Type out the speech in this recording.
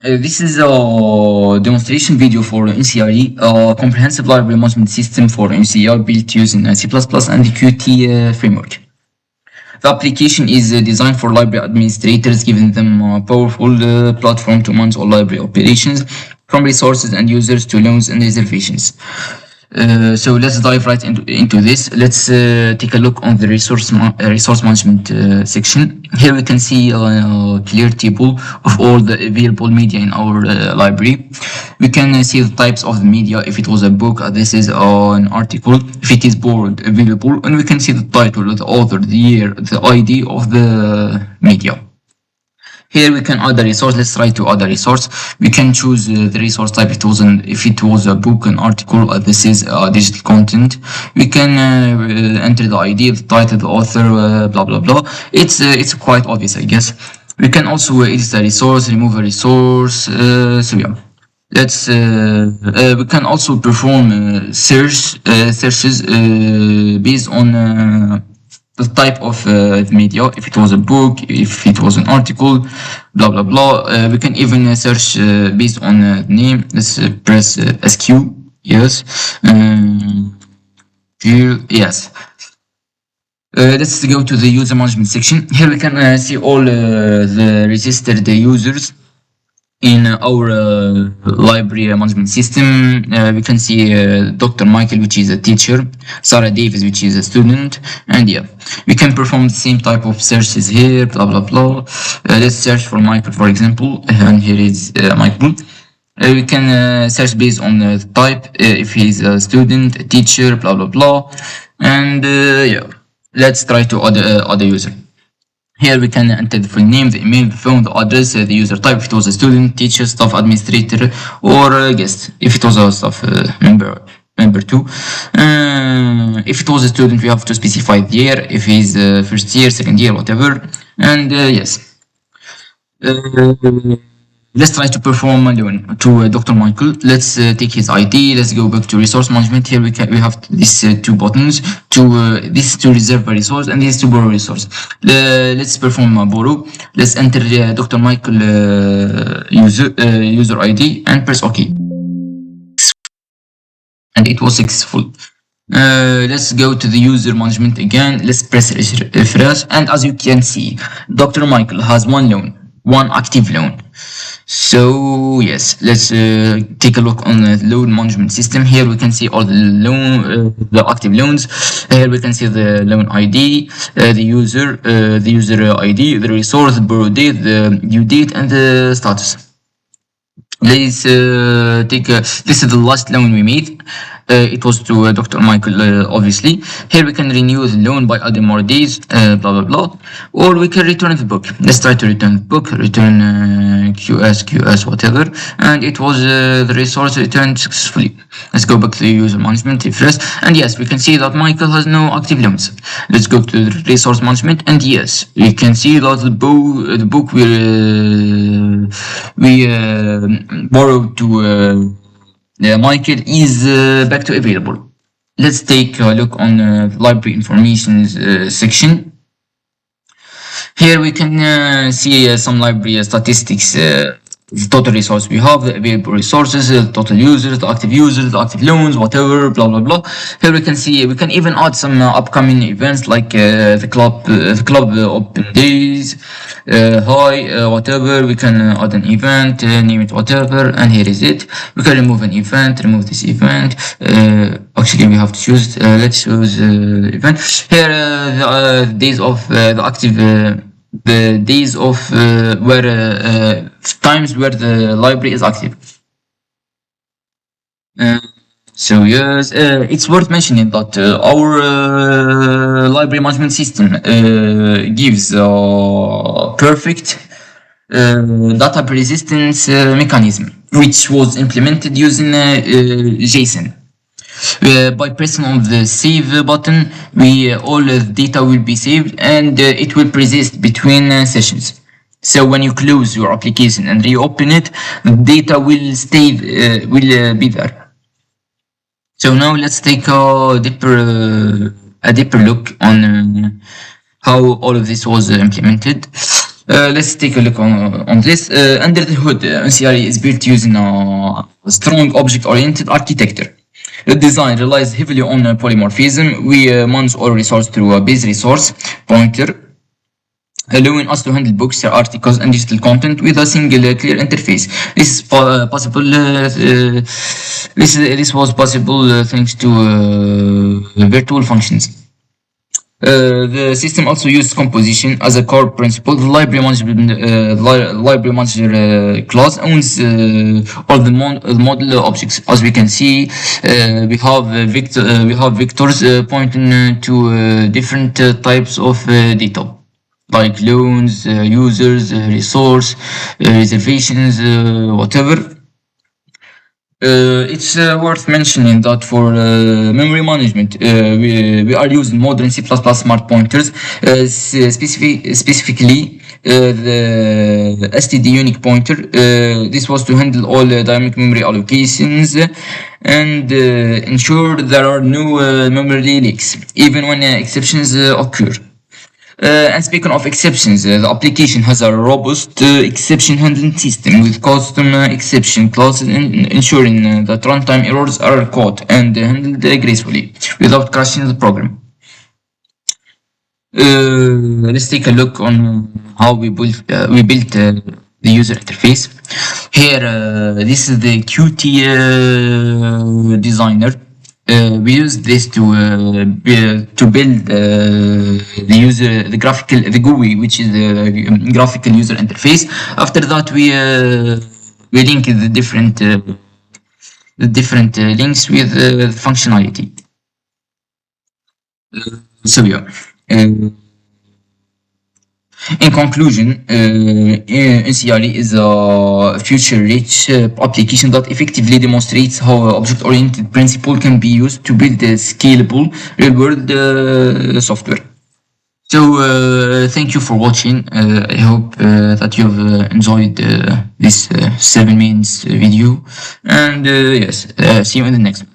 This is a demonstration video for ENSIARY, a comprehensive library management system for ENSIARY built using C++ and the Qt framework. The application is designed for library administrators, giving them a powerful platform to manage all library operations, from resources and users to loans and reservations. So let's dive right into this. Let's take a look on the resource management section. Here we can see a clear table of all the available media in our library. We can see the types of the media, if it was a book, this is an article, if it is board available, and we can see the title, the author, the year, the ID of the media. Here we can add a resource. Let's try to add a resource. We can choose the resource type. If it was a book, an article, this is digital content. We can enter the ID, the title, the author, blah blah blah. It's quite obvious, I guess. We can also edit a resource, remove a resource. So yeah, let's. We can also perform searches based on the type of media, if it was a book, if it was an article, blah blah blah. We can even search based on name. Let's press SQ. Yes. Yes. Let's go to the user management section. Here we can see all the registered users in our library management system. We can see Dr. Michael, which is a teacher, Sarah Davis, which is a student, and yeah, we can perform the same type of searches here, blah blah blah. Let's search for Michael, for example, and here is Michael. We can search based on the type, if he's a student, a teacher, blah blah blah, and yeah, let's try to add a user. Here we can enter the full name, the email, the phone, the address, the user type, if it was a student, teacher, staff, administrator, or guest, if it was a staff member too. If it was a student, we have to specify the year, if he's first year, second year, whatever, and yes. Let's try to perform a loan to Dr. Michael. Let's take his ID. Let's go back to resource management. Here we have these two buttons. This is to reserve a resource, and this is to borrow a resource. Let's perform a borrow. Let's enter Dr. Michael user ID and press OK. And it was successful. Let's go to the user management again. Let's press refresh, and as you can see, Dr. Michael has one loan, one active loan. So yes, let's take a look on the loan management system. Here we can see all the active loans. Here we can see the loan ID, the user ID, the resource, the borrow date, the due date, and the status. Let's this is the last loan we made. It was to Dr. Michael, obviously. Here we can renew the loan by adding more days, blah blah blah, or we can return the book. Let's try to return the book, return QS whatever, and it was the resource returned successfully. Let's go back to the user management, refresh, and yes, we can see that Michael has no active loans. Let's go to the resource management, and yes, we can see that the book we borrowed to Michael is back to available. Let's take a look on the library information section. Here we can see some library statistics, the total resource we have, the available resources, the total users, the active loans, whatever, blah blah blah. Here we can see, we can even add some upcoming events like the club open days, whatever. We can add an event, name it whatever, and here is it. We can remove an event, remove this event. Actually we have to choose, let's choose event. Here the days of the active the days of times where the library is active. So yes, it's worth mentioning that our library management system gives perfect data persistence mechanism, which was implemented using JSON. By pressing on the save button, all the data will be saved, and it will persist between sessions. So when you close your application and reopen it, the data will stay be there. So now let's take a deeper look on how all of this was implemented. Let's take a look on this. Under the hood, ENSIARY is built using a strong object-oriented architecture. The design relies heavily on polymorphism. We manage all resource through a base resource pointer, allowing us to handle books, articles, and digital content with a single clear interface. This is possible. This was possible thanks to virtual functions. The system also used composition as a core principle. The library manager class owns all the model objects. As we can see, we have vectors pointing to different types of data, like loans, users, resource, reservations, whatever. It's worth mentioning that for memory management, we are using modern C++ smart pointers, specifically the std unique pointer. This was to handle all dynamic memory allocations and ensure there are no memory leaks, even when exceptions occur. And speaking of exceptions, the application has a robust exception handling system with custom exception classes, ensuring that runtime errors are caught and handled gracefully without crashing the program. Let's take a look on how we built the user interface. Here, this is the Qt designer. We use this to build the GUI, which is the graphical user interface. After that, we link the different links with functionality. So yeah. In conclusion, ENSIARY is a future-rich application that effectively demonstrates how object-oriented principle can be used to build scalable real-world software. So, thank you for watching. I hope that you've enjoyed this 7 minutes video. And yes, see you in the next one.